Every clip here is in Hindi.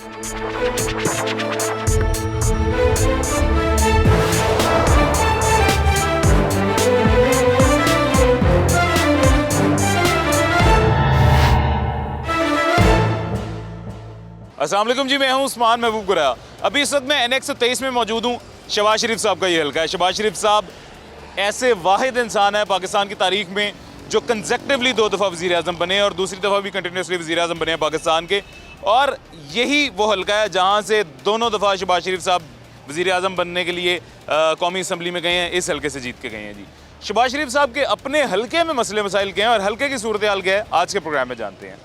अस्सलाम वालेकुम जी, मैं हूं उस्मान महबूब गुरा। अभी इस वक्त मैं NX 23 में मौजूद हूं। शहबाज शरीफ साहब का ये हल्का है। शहबाज शरीफ साहब ऐसे वाहिद इंसान है पाकिस्तान की तारीख में जो कंसेक्टिवली 2 दफ़ा वज़ीर आज़म बने और दूसरी दफ़ा भी कंटिन्यूसली वज़ीर आज़म बने हैं पाकिस्तान के। और यही वो हल्का है जहाँ से दोनों दफ़ा शहबाज शरीफ साहब वज़ीर आज़म बनने के लिए कौमी असम्बली में गए हैं, इस हल्के से जीत के गए हैं जी। शहबाज शरीफ साहब के अपने हल्के में मसले मसाइल क्या हैं और हल्के की सूरत हाल क्या है, आज के प्रोग्राम में जानते हैं।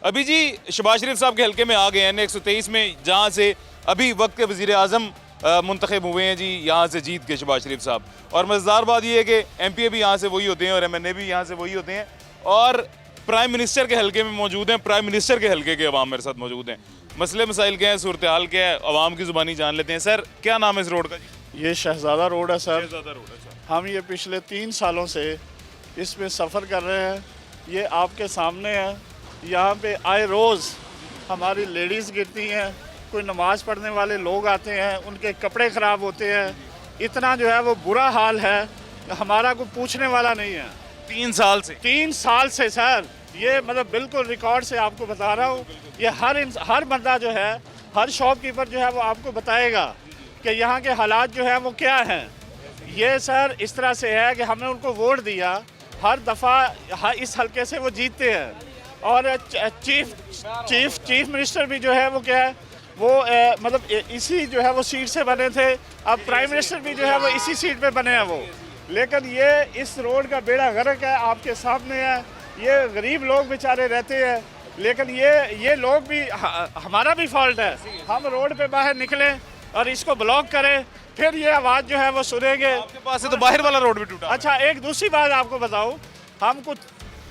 अभी जी शहबाज शरीफ साहब के हल्के में आ गए हैं NX 123 में, जहाँ से अभी वक्त के वज़ीर आज़म मुंतखब हुए हैं जी, यहाँ से जीत के शहबाज शरीफ साहब। और मज़ेदार बात यह है कि MPA भी यहाँ से वही होते हैं और MNA भी यहाँ से वही होते हैं और प्राइम मिनिस्टर के हल्के में मौजूद हैं। प्राइम मिनिस्टर के हल्के के अवाम मेरे साथ मौजूद हैं। मसले मसाइल क्या है, सूरत हाल क्या है, अवाम की ज़ुबानी जान लेते हैं। सर, क्या नाम है इस रोड का जी? ये शहजादा रोड है सर। शहजादा रोड है सर। हम ये पिछले 3 सालों से इसमें सफ़र कर रहे हैं। ये आपके सामने है। यहाँ पे आए रोज़ हमारी लेडीज़ गिरती हैं, कोई नमाज़ पढ़ने वाले लोग आते हैं, उनके कपड़े ख़राब होते हैं। इतना जो है वो बुरा हाल है, हमारा कोई पूछने वाला नहीं है। 3 साल से 3 साल से सर, ये मतलब बिल्कुल रिकॉर्ड से आपको बता रहा हूँ। ये हर बंदा जो है, हर शॉपकीपर जो है वो आपको बताएगा कि यहाँ के हालात जो है वो क्या हैं। ये सर इस तरह से है कि हमने उनको वोट दिया, हर दफ़ा इस हल्के से वो जीतते हैं। और चीफ मिनिस्टर भी जो है वो क्या है वो मतलब इसी जो है वो सीट से बने थे। अब प्राइम मिनिस्टर भी जो है वो इसी सीट पे बने हैं वो। लेकिन ये इस रोड का बेड़ा गर्क है, आपके सामने है। ये गरीब लोग बेचारे रहते हैं, लेकिन ये लोग भी हमारा भी फॉल्ट है। हम रोड पे बाहर निकलें और इसको ब्लॉक करें, फिर ये आवाज़ जो है वो सुनेंगे। आपके पास से तो बाहर वाला रोड भी टूटा। अच्छा, एक दूसरी बात आपको बताऊं, हम कुछ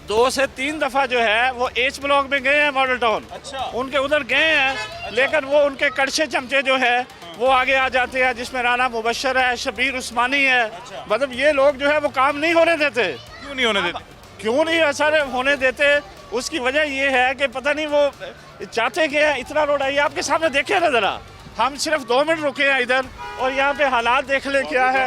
2 से 3 दफ़ा जो है वो H ब्लॉक में गए हैं, मॉडल टाउन। अच्छा। उनके उधर गए हैं, लेकिन वो उनके कड़छे चमचे जो है वो आगे आ जाते हैं, जिसमें राना मुबशर है, शबीर उस्मानी है। मतलब ये लोग जो है वो काम नहीं होने देते। क्यों नहीं होने देते? क्यों नहीं असर होने देते? उसकी वजह ये है कि पता नहीं वो चाहते क्या है। इतना रोड है, ये आपके सामने देखे ना ज़रा। हम सिर्फ 2 मिनट रुके हैं इधर और यहाँ पे हालात देख ले क्या है,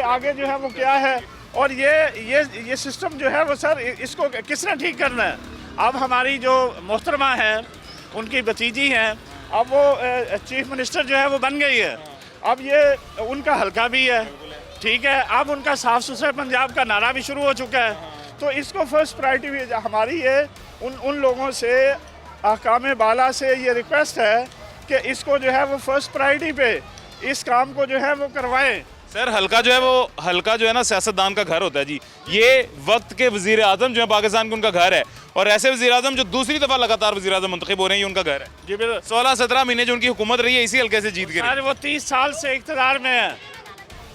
आगे जो है वो क्या है। और ये सिस्टम जो है वो सर, इसको किसने ठीक करना है? अब हमारी जो मोहतरमा है, उनकी भतीजी हैं, अब वो चीफ मिनिस्टर जो है वो बन गई है। अब ये उनका हल्का भी है, ठीक है। अब उनका साफ़ सुथरा पंजाब का नारा भी शुरू हो चुका है। तो इसको फर्स्ट प्रायोरिटी हमारी है। उन लोगों से, अहकाम बाला से ये रिक्वेस्ट है कि इसको जो है वो फर्स्ट प्रायोरिटी पे इस काम को जो है वो करवाएं। सर, हल्का जो है ना सियासतदान का घर होता है जी। ये वक्त के वज़ीर आज़म जो है पाकिस्तान के, उनका घर है। और ऐसे वज़ीर आज़म जो दूसरी दफ़ा लगातार वज़ीर आज़म मुंतखब हो रहे हैं, ये उनका घर है जी। बिल्कुल 16-17 महीने जो उनकी हुकूमत रही है, इसी हल्के से जीत गई। अरे वो 30 साल से इक़्तिदार में है।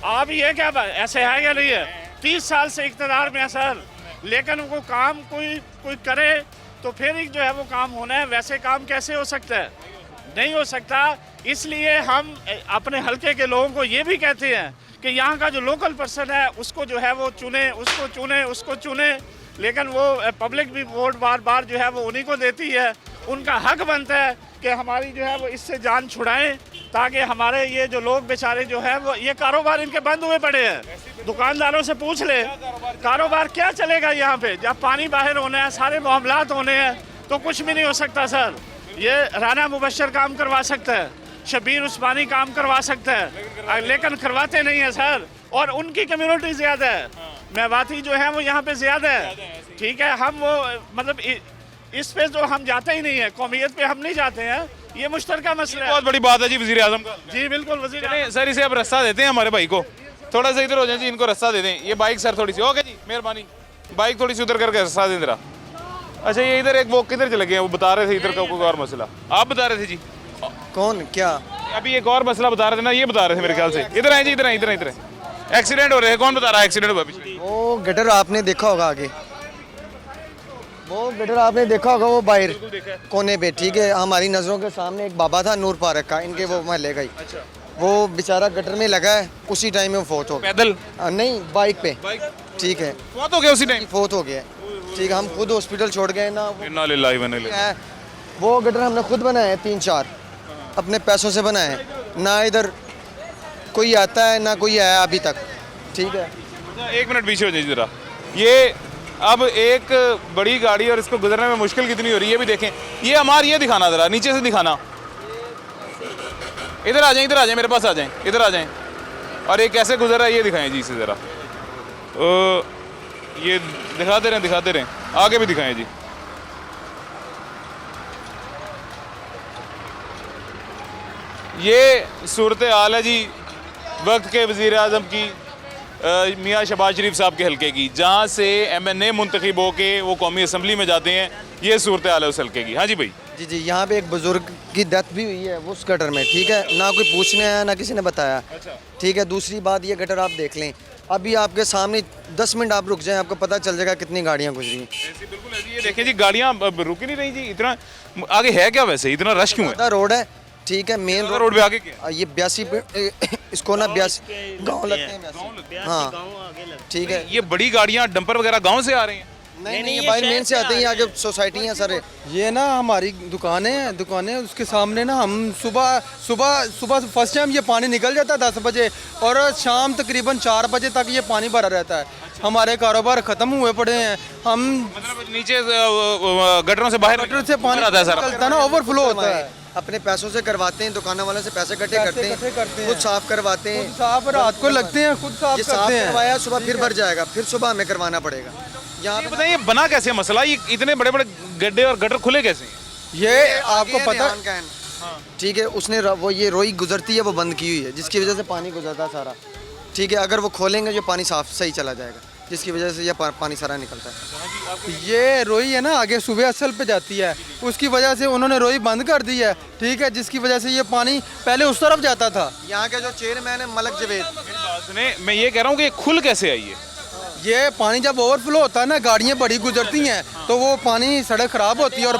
आप ये क्या ऐसे है या नहीं है? 30 साल से इक़्तिदार में है सर, लेकिन वो काम कोई करे तो फिर ही जो है वो काम होना है। वैसे काम कैसे हो सकता है? नहीं हो सकता। इसलिए हम अपने हल्के के लोगों को ये भी कहते हैं कि यहाँ का जो लोकल पर्सन है उसको जो है वो उसको चुने। लेकिन वो पब्लिक भी वोट बार बार जो है वो उन्हीं को देती है। उनका हक बनता है कि हमारी जो है वो इससे जान छुड़ाएं, ताकि हमारे ये जो लोग बेचारे जो है वो, ये कारोबार इनके बंद हुए पड़े हैं। दुकानदारों से पूछ ले, कारोबार क्या चलेगा यहाँ पे? जब पानी बाहर होना है, सारे मामलात होने हैं, तो कुछ भी नहीं हो सकता सर। ये राना मुबशर काम करवा सकता है, शबीर उस्मानी काम करवा सकता है, लेकिन करवाते नहीं है सर। और उनकी कम्युनिटी ज़्यादा है, मेवाती जो है वो यहाँ पे ज़्यादा है, ठीक है। हम वो मतलब इस पे जो हम जाते ही नहीं है, कौमियत पे हम नहीं जाते हैं। ये मुश्तरका मसला है। बहुत बड़ी बात है जी वज़ीर आज़म का। जी बिल्कुल, वज़ीर सर, इसे आप रास्ता देते हैं हमारे भाई को, थोड़ा सा इधर हो जाए जी, इनको रास्ता दे दें। ये बाइक सर थोड़ी सी, ओके जी, मेहरबानी, बाइक थोड़ी सी उधर करके रास्ता दें जरा। अच्छा, ये इधर एक वो किधर चले गए? वो बता रहे थे इधर का कोई और मसला, आप बता रहे थे जी। कौन क्या? अभी एक और मसला बता रहे थे ना, ये बता रहे थे मेरे ख्याल से। इधर आए जी, इधर आए। एक्सीडेंट हो रहे हैं, कौन बता रहा है एक्सीडेंट हुआ पिछले? वो गटर आपने देखा होगा आगे, वो गटर आपने देखा होगा, वो बाहर कोने पे, ठीक है। हमारी नज़रों के सामने एक बाबा था नूर पार्क का, इनके वो महल्ले का ही। वो बेचारा गटर में लगा है, उसी टाइम में वो फोत हो गया। पैदल नहीं, बाइक पे। ठीक है, बहुत हो गया उसी टाइम। फोत हो गया है। ठीक है, हम खुद हॉस्पिटल छोड़ गए ना। वो इन्ना लिल्लाहि व इन्ना इलैहि। है, वो गटर हमने खुद बनाए हैं 3-4, अपने पैसों से बनाए हैं। ना इधर कोई आता है ना कोई आया अभी तक। ठीक है, एक मिनट पीछे हो जाइए जरा। ये अब एक बड़ी गाड़ी और इसको गुजरने में मुश्किल कितनी हो रही है भी देखें। ये हमारे ये दिखाना जरा, नीचे से दिखाना। इधर आ जाएं, मेरे पास आ जाएं, इधर आ जाएं। और ये कैसे गुजर रहा है ये दिखाएं जी इसे ज़रा। ये दिखाते रहें, आगे भी दिखाएं जी। ये सूरत हाल है जी वक्त के वज़ीर आज़म की, मियाँ शहबाज शरीफ साहब के हलके की, जहाँ से MNA मुंतखब होके वो कौमी असम्बली में जाते हैं। ये सूरत हाल है उस हलके की। हाँ जी भाई। जी, यहाँ पे एक बुजुर्ग की डेथ भी हुई है उस गटर में। ठीक है, ना कोई पूछने आया ना किसी ने बताया। ठीक है, दूसरी बात ये गटर आप देख लें, अभी आपके सामने 10 मिनट आप रुक जाएं, आपको पता चल जाएगा कितनी गाड़ियाँ गुजरी हैं। ऐसी बिल्कुल ऐसी। ये देखें जी, गाड़ियाँ रुक ही नहीं रही जी। इतना आगे है क्या वैसे, इतना रश क्यों है? ज़्यादा रोड है। ठीक है, मेन रोड पे आगे क्या? ये 82 इसको ना 82 गाँव लगते हैं। हाँ, ठीक है। ये बड़ी गाड़ियाँ डंपर वगैरह गांव से आ रही हैं? नहीं, ये बाहर मेन से आते हैं, आगे सोसाइटी है सर। ये ना हमारी दुकानें उसके सामने ना हम सुबह फर्स्ट टाइम ये पानी निकल जाता है 10 बजे और शाम तकरीबन 4 बजे तक ये पानी भरा रहता है। हमारे कारोबार ख़त्म हुए पड़े हैं। हम मतलब नीचे गटरों से बाहर गटर से पानी आता है सारा? निकलता है ना, ओवरफ्लो होता है। अपने पैसों से करवाते हैं, दुकानों वालों से पैसे इकट्ठे करते हैं, खुद साफ करवाते हैं। साफ रात को लगते हैं, खुद साफ ये साफ करते हैं। करवाया, सुबह फिर भर जाएगा, फिर सुबह हमें करवाना पड़ेगा। यहाँ ये पे बताइए बना कैसे मसला, ये इतने बड़े बड़े गड्ढे और गटर खुले कैसे हैं? ये आपको पता है। ठीक है, उसने वो ये रोई गुजरती है वो बंद की हुई है, जिसकी वजह से पानी गुजरता है सारा। ठीक है, अगर वो खोलेंगे जो पानी साफ सही चला जाएगा, जिसकी वजह से ये पानी सारा निकलता है। ये रोई है ना आगे सुबह असल पे जाती है, उसकी वजह से उन्होंने रोई बंद कर दी है। ठीक है, जिसकी वजह से ये पानी पहले उस तरफ जाता था। यहाँ के जो चेयरमैन है मलक जवेद, सुने, मैं ये कह रहा हूँ कि ये खुल कैसे आई है? ये पानी जब ओवरफ्लो होता है ना, गाड़ियाँ बड़ी गुजरती हैं तो वो पानी सड़क खराब होती है और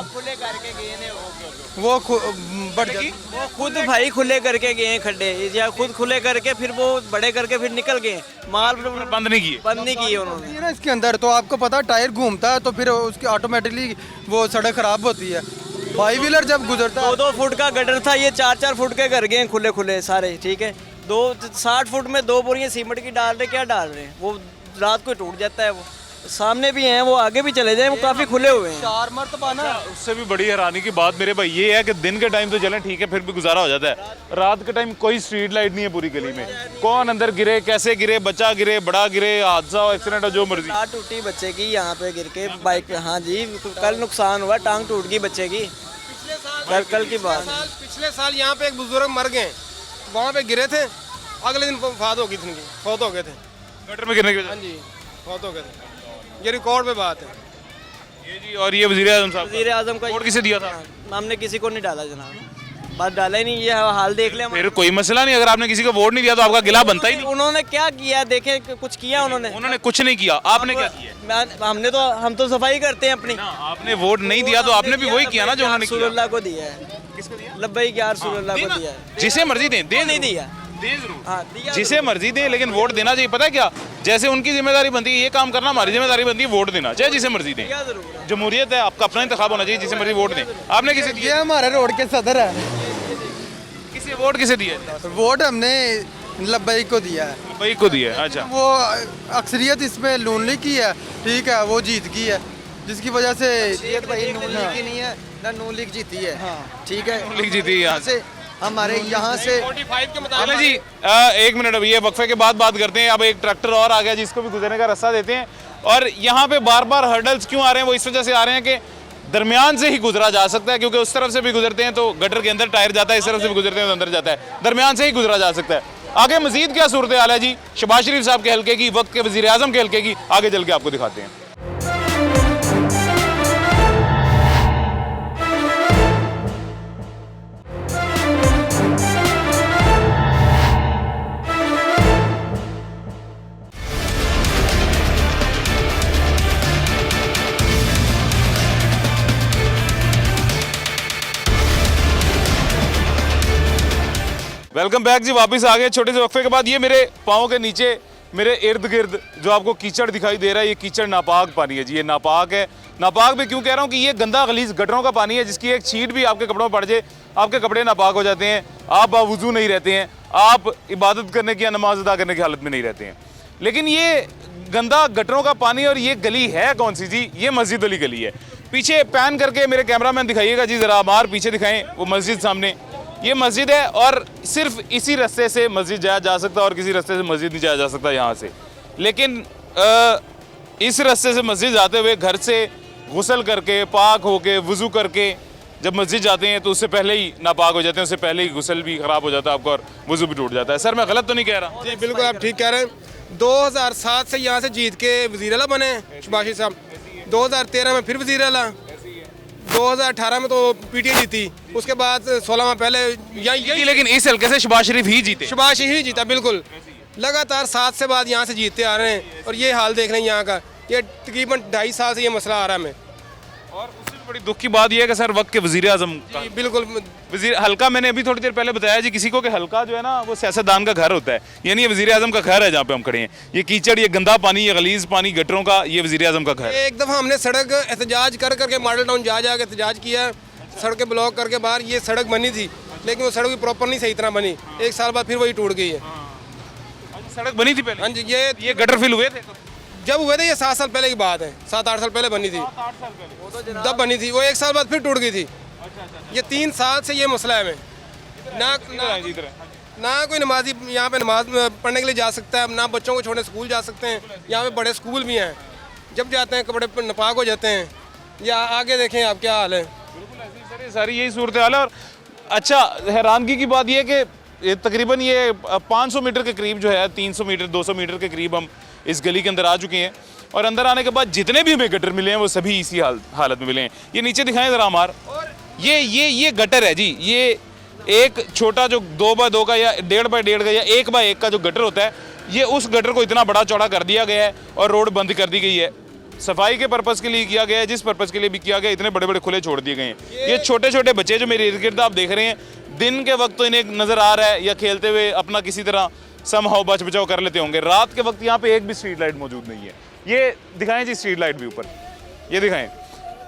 वो बढ़ जाती है। वो खुद भाई खुले करके गए हैं खड्डे, या खुद खुले करके फिर वो बड़े करके फिर निकल गए। माल बंद नहीं किए? बंद नहीं किए उन्होंने। ये ना इसके अंदर तो आपको पता है टायर घूमता है तो फिर उसकी ऑटोमेटिकली वो सड़क खराब होती है। 5 व्हीलर जब गुजरता है 2-2 फुट का गटर था, ये 4-4 फुट के कर गए हैं खुले खुले सारे। ठीक है, 60 फुट में 2 बोरियां सीमेंट की डाल रहे, क्या डाल रहे हैं, वो रात को टूट जाता है। वो सामने भी हैं, वो आगे भी चले जाएं, वो काफ़ी खुले हुए हैं। 4 मरतबा ना। उससे भी बड़ी हैरानी की बात मेरे भाई ये है कि दिन के टाइम तो चलें ठीक है, फिर भी गुजारा हो जाता है। रात के टाइम कोई स्ट्रीट लाइट नहीं है पूरी गली में। कौन अंदर गिरे, कैसे गिरे, बच्चा गिरे, बड़ा गिरे, हादसा हो, एक्सीडेंट हो, जो मर्जी। टांग टूटी बच्चे की यहाँ पे गिर के बाइक पे। हाँ जी, कल नुकसान हुआ, टांग टूट गई बच्चे की। कल की बात। पिछले साल यहाँ पे एक बुजुर्ग मर गए, वहाँ पे गिरे थे, अगले दिन फौत हो गई थी, फौत हो गए थे गटर में गिरने की वजह हाँ जी, फौत हो गए थे। ये रिकॉर्ड पे बात है। ये जी। और ये वज़ीर आज़म साहब वज़ीर आज़म का वोट किसे दिया था? हमने किसी को नहीं डाला जनाब, बात डाला ही नहीं। ये हाल देख लिया। फिर कोई मसला नहीं, अगर आपने किसी को वोट नहीं दिया तो आपका गिला बनता ही नहीं। उन्होंने क्या किया, देखे कुछ किया उन्होंने? उन्होंने कुछ नहीं किया, आपने क्या किया? हम तो सफाई करते हैं अपनी। आपने वोट नहीं दिया तो आपने भी वही किया ना जो उन्होंने किया। रसूलुल्लाह को दिया है। किसको दिया? लब्बैक या रसूलुल्लाह को दिया है। जिसे मर्जी दें, दे नहीं दिया। हाँ, जिसे मर्जी दें, लेकिन वोट देना चाहिए। पता है क्या, जैसे उनकी जिम्मेदारी बनती है ये काम करना, हमारी जिम्मेदारी बनती है वोट देना, चाहे जिसे मर्जी दें। जमहूरियत है, आपका अपना इंतखाब होना चाहिए, जिसे मर्जी वोट दें। आपने किसे ये दिया? हमारे रोड के सदर है। किसे वोट किसे दिया? वोट हमने लब्बैक को दिया है। भाई को दिया है। अच्छा, वो अक्सरियत इसमें नून लीग की है। ठीक है, वो जीत गई है, जिसकी वजह से भाई नून लीग की नहीं है ना, नून लीग जीती है। ठीक है, लीग जीती है यहाँ से हमारे यहाँ से। 45 के चले जी, एक मिनट, अभी ये वक्फे के बाद बात करते हैं। अब एक ट्रैक्टर और आ गया जिसको भी गुजरने का रास्ता देते हैं। और यहाँ पे बार बार हर्डल्स क्यों आ रहे हैं, वो इस वजह से आ रहे हैं कि दरमियान से ही गुजरा जा सकता है, क्योंकि उस तरफ से भी गुजरते हैं तो गटर के अंदर टायर जाता है, इस तरफ से भी गुजरते हैं तो अंदर जाता है, दरमियान से ही गुजरा जा सकता है। आगे मजीद क्या सूरत हाल है जी शहबाज शरीफ साहब के हल्के की, वक्त के वज़ीर आज़म के हल्के की, आगे चल के आपको दिखाते हैं। वेलकम बैक जी, वापस आ गए छोटे से वक्फे के बाद। ये मेरे पाँव के नीचे मेरे इर्द गिर्द जो आपको कीचड़ दिखाई दे रहा है, ये कीचड़ नापाक पानी है जी। ये नापाक है। नापाक भी क्यों कह रहा हूँ कि ये गंदा गलीज गटरों का पानी है, जिसकी एक छींट भी आपके कपड़ों में पड़ जाए आपके कपड़े नापाक हो जाते हैं, आप बावजू नहीं रहते हैं, आप इबादत करने की या नमाज अदा करने की हालत में नहीं रहते हैं। लेकिन ये गंदा गटरों का पानी, और ये गली है कौन सी जी? ये मस्जिद वाली गली है। पीछे पैन करके मेरे कैमरामैन दिखाइएगा जी, ज़रा मार पीछे दिखाएं वो मस्जिद सामने। ये मस्जिद है और सिर्फ इसी रास्ते से मस्जिद जाया जा सकता है और किसी रास्ते से मस्जिद नहीं जाया जा सकता यहाँ से। लेकिन इस रास्ते से मस्जिद जाते हुए घर से गुस्ल करके पाक होके वज़ू करके जब मस्जिद जाते हैं तो उससे पहले ही नापाक हो जाते हैं, उससे पहले ही गुस्ल भी ख़राब हो जाता है आपका और वज़ू भी टूट जाता है। सर मैं गलत तो नहीं कह रहा? जी बिल्कुल आप ठीक कह रहे हैं। 2007 से यहाँ से जीत के वज़ीर आला बने शहबाज शरीफ साहब, 2013 में फिर वज़ीर आला, 2018 में तो पीटीआई जीती, उसके बाद 16 माह पहले यही लेकिन इस हल्के से शहबाज शरीफ ही जीते। शहबाज शरीफ ही जीता बिल्कुल। लगातार 7 से बाद यहाँ से जीतते आ रहे हैं और ये हाल देख रहे हैं यहाँ का। ये तकरीबन 2.5 साल से ये मसला आ रहा है हमें। और उससे भी बड़ी दुख की बात यह है कि सर वक्त के वज़ीर आज़म जी बिल्कुल। वज़ीर हल्का, मैंने अभी थोड़ी देर पहले बताया जी किसी को कि हल्का जो है ना वो सियासतदान का घर होता है, यानी ये वज़ीर आज़म का घर है जहाँ पे हम खड़े हैं। ये कीचड़, ये गंदा पानी, ये गलीज पानी गटरों का, ये वज़ीर आज़म का घर है। एक दफ़ा हमने सड़क एहतजाज कर करके मॉडल टाउन जा के एहतजाज किया, सड़कें ब्लॉक करके बाहर। ये सड़क बनी थी लेकिन वो सड़क भी प्रॉपर नहीं सही तरह बनी। 1 साल बाद फिर वही टूट गई है। सड़क बनी थी पहले? हाँ जी। ये गटर फिल हुए थे जब हुए थे ये 7 साल पहले की बात है, 7-8 साल पहले बनी थी, तब बनी थी वो। 1 साल बाद फिर टूट गई थी। ये 3 साल से ये मसला है हमें। ना कोई नमाजी यहाँ पे नमाज पढ़ने के लिए जा सकता है, ना बच्चों को छोड़ने स्कूल जा सकते हैं। यहाँ पे बड़े स्कूल भी हैं, जब जाते हैं कपड़े नापाक हो जाते हैं। या आगे देखें आप क्या हाल है। सर सारी यही सूरत हाल है। और अच्छा हैरानगी की बात यह है कि तकरीबन ये 500 मीटर के करीब जो है, 300 मीटर 200 मीटर के करीब हम इस गली के अंदर आ चुके हैं। और अंदर आने के बाद जितने भी हमें गटर मिले हैं वो सभी इसी हालत में मिले हैं। ये नीचे दिखाएं ज़रा हमार, ये गटर है जी। ये एक छोटा जो 2x2 का या 1.5x1 का या 1x1 का जो गटर होता है, ये उस गटर को इतना बड़ा चौड़ा कर दिया गया है और रोड बंद कर दी गई है। सफाई के पर्पज़ के लिए किया गया है, जिस पर्पज़ के लिए भी किया गया, इतने बड़े बड़े खुले छोड़ दिए गए हैं। ये छोटे छोटे बच्चे जो मेरे इर्द गिर्द आप देख रहे हैं, दिन के वक्त तो इन्हें नज़र आ रहा है या खेलते हुए अपना किसी तरह समहाउ बच बचाव कर लेते होंगे। रात के वक्त यहाँ पे एक भी स्ट्रीट लाइट मौजूद नहीं है। ये दिखाएं जी स्ट्रीट लाइट भी ऊपर, ये दिखाएं।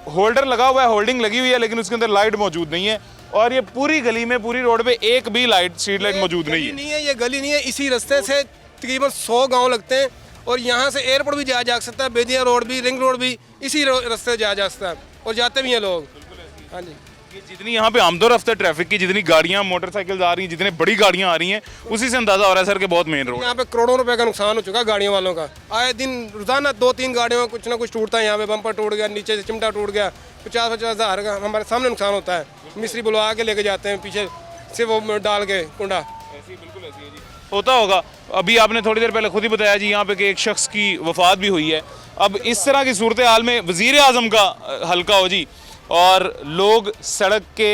होल्डर लगा हुआ है, होल्डिंग लगी हुई है, लेकिन उसके अंदर लाइट मौजूद नहीं है। और ये पूरी गली में, पूरी रोड पे एक भी स्ट्रीट लाइट मौजूद नहीं है। ये गली नहीं है। इसी रास्ते से तकरीबन 100 गाँव लगते हैं और यहाँ से एयरपोर्ट भी जाया जा सकता है, बेदिया रोड भी, रिंग रोड भी इसी रास्ते से जाया जा सकता है और जाते भी हैं लोग। हाँ जी। जितनी यहाँ पे आमदोरफ्त है ट्रैफिक की, जितनी गाड़ियाँ मोटरसाइकिल आ रही हैं, जितनी बड़ी गाड़ियाँ आ रही हैं, उसी से अंदाजा हो रहा है सर कि बहुत मेन रोड। यहाँ पे करोड़ों रुपए का नुकसान हो चुका है गाड़ियों वालों का। आए दिन रोजाना 2-3 गाड़ियों में कुछ ना कुछ टूटता है। यहाँ पे बम्पर टूट गया, नीचे से चिमटा टूट गया, 50-50 हज़ार का हमारे सामने नुकसान होता है। मिस्त्री बुलवा के लेके जाते हैं, पीछे से वो डाल के कुंडा होता होगा। अभी आपने थोड़ी देर पहले खुद ही बताया जी यहाँ पे कि एक शख्स की वफात भी हुई है। अब इस तरह की सूरत हाल में वज़ीर आज़म का हल्का हो जी, और लोग सड़क के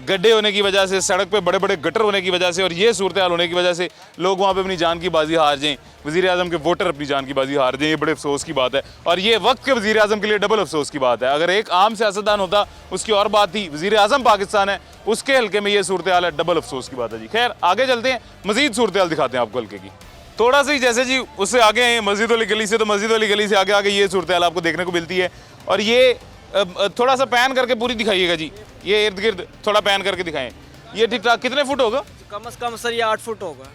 गड्ढे होने की वजह से, सड़क पे बड़े बड़े गटर होने की वजह से और ये सूरत हाल होने की वजह से लोग वहाँ पे अपनी जान की बाजी हार जाएं, वज़ीर आज़म के वोटर अपनी जान की बाजी हार जाएं, ये बड़े अफसोस की बात है। और ये वक्त के वज़ीर आज़म के लिए डबल अफसोस की बात है। अगर एक आम सियासतदान होता उसकी और बात थी, वज़ीर आज़म पाकिस्तान है, उसके हल्के में ये सूरत हाल है, डबल अफसोस की बात है जी। खैर आगे चलते हैं, मज़ीद सूरत हाल दिखाते हैं आपको हल्के की। थोड़ा सा ही जैसे जी उससे आगे हैं मस्जिद वाली गली से, तो मस्जिद वाली गली से आगे आगे ये सूरत हाल आपको देखने को मिलती है। और ये थोड़ा सा पैन करके पूरी दिखाइएगा जी, ये इर्द गिर्द थोड़ा पैन करके दिखाएं। ये ठीक ठाक कितने फुट होगा? कम से कम सर ये 8 फुट होगा,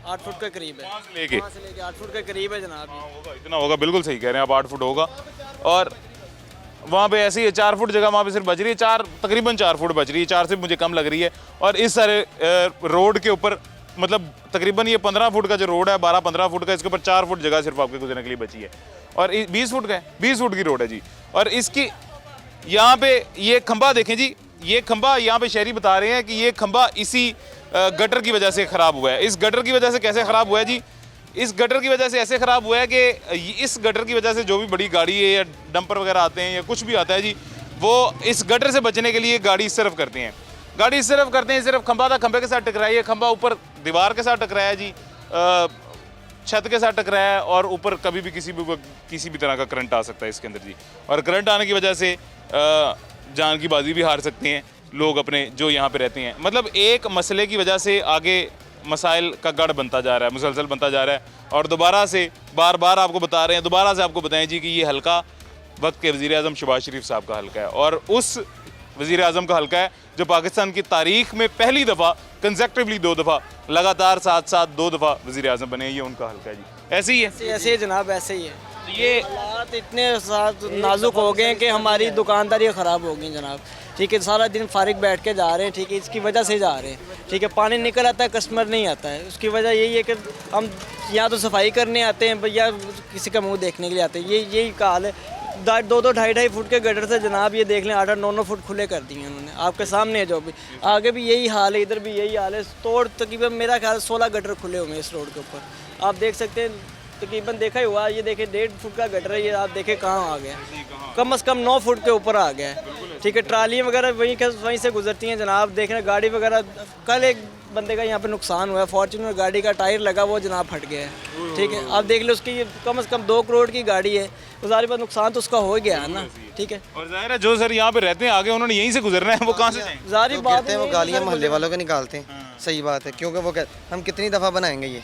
8 फुट के करीब है। वहाँ से लेके 8 फुट के करीब है जनाब। होगा, इतना होगा, बिल्कुल सही कह रहे हैं आप, 8 फुट होगा। और वहाँ पे ऐसी है 4 फुट जगह वहाँ पे सिर्फ बच रही है, तकरीबन 4 फुट बच रही है, 4 से मुझे कम लग रही है। और इस सारे रोड के ऊपर मतलब तकरीबन ये 15 फुट का जो रोड है, 12-15 फुट का, इसके ऊपर 4 फुट जगह सिर्फ आपके गुजरने के लिए बची है। और 20 फुट का है, 20 फुट की रोड है जी। और इसकी यहाँ पे ये खंबा देखें जी, ये खंबा यहाँ पे शहरी बता रहे हैं कि ये खंबा इसी गटर की वजह से ख़राब हुआ है। इस गटर की वजह से कैसे ख़राब हुआ है जी? इस गटर की वजह से ऐसे ख़राब हुआ है कि इस गटर की वजह से जो भी बड़ी गाड़ी है या डंपर वगैरह आते हैं या कुछ भी आता है जी, वो इस गटर से बचने के लिए गाड़ी इस तरफ करते हैं, सिर्फ खंबा था, खंबे के साथ टकराया, ये खंबा ऊपर दीवार के साथ टकराया जी, छत के साथ टकराया है और ऊपर कभी भी किसी भी तरह का करंट आ सकता है इसके अंदर जी। और करंट आने की वजह से जान की बाजी भी हार सकते हैं लोग अपने जो यहाँ पे रहते हैं। मतलब एक मसले की वजह से आगे मसाइल का गढ़ बनता जा रहा है, मुसलसल बनता जा रहा है। और दोबारा से बार बार आपको बता रहे हैं, दोबारा से आपको बताएं जी कि ये हल्का वक्त के वज़ीर-ए-आज़म शहबाज शरीफ साहब का हल्का है, और उस वज़ीर-ए-आज़म का हल्का है जो पाकिस्तान की तारीख में पहली दफ़ा कंसेक्टिवली 2 दफ़ा लगातार साथ साथ 2 दफ़ा वज़ीर-ए-आज़म बने। ये उनका हल्का है जी। ऐसे ही है, ऐसे ही जनाब, ऐसे ही है। ये हालात इतने साथ नाजुक हो गए हैं कि हमारी दुकानदारी ख़राब हो गई जनाब। ठीक है, सारा दिन फारिग बैठ के जा रहे हैं। ठीक है, इसकी वजह से जा रहे हैं। ठीक है, पानी निकल आता है, कस्टमर नहीं आता है। उसकी वजह यही है कि हम या तो सफाई करने आते हैं या किसी का मुंह देखने के लिए आते हैं। यही हाल है। 2-2 2.5 फुट के गटर से जनाब ये देख लें 8-8 9-9 फुट खुले कर दिए उन्होंने, आपके सामने है। जो भी आगे भी यही हाल है, इधर भी यही हाल है। तोड़ तकरीबन मेरा ख्याल 16 गटर खुले हुए हैं इस रोड के ऊपर। आप देख सकते हैं, तकरीबन देखा ही हुआ, ये देखें 1.5 फुट का गटर है, ये आप देखें कहाँ आ गया, कम से कम 9 फुट के ऊपर आ गया है। ठीक है, ट्रालियाँ वगैरह वहीं से गुजरती हैं जनाब। देख रहे गाड़ी वगैरह, कल एक बंदे का यहाँ पे नुकसान हुआ है, फॉर्च्यूनर गाड़ी का टायर लगा वो जनाब फट गया है। ठीक है, आप देख लो, उसकी कम से कम 2 करोड़ की गाड़ी है, तो ज़ाहिर बात नुकसान तो उसका हो गया है ना। ठीक है, और ज़ाहिर है जो सर यहाँ पे रहते हैं आगे उन्होंने यहीं से गुजरना है, वो कहाँ से जाएंगे? ज़ाहिर तो बात कहते हैं वो है, गालियाँ मोहल्ले वालों के निकालते हैं। सही बात है, क्योंकि वो कहते हम कितनी दफ़ा बनाएंगे ये।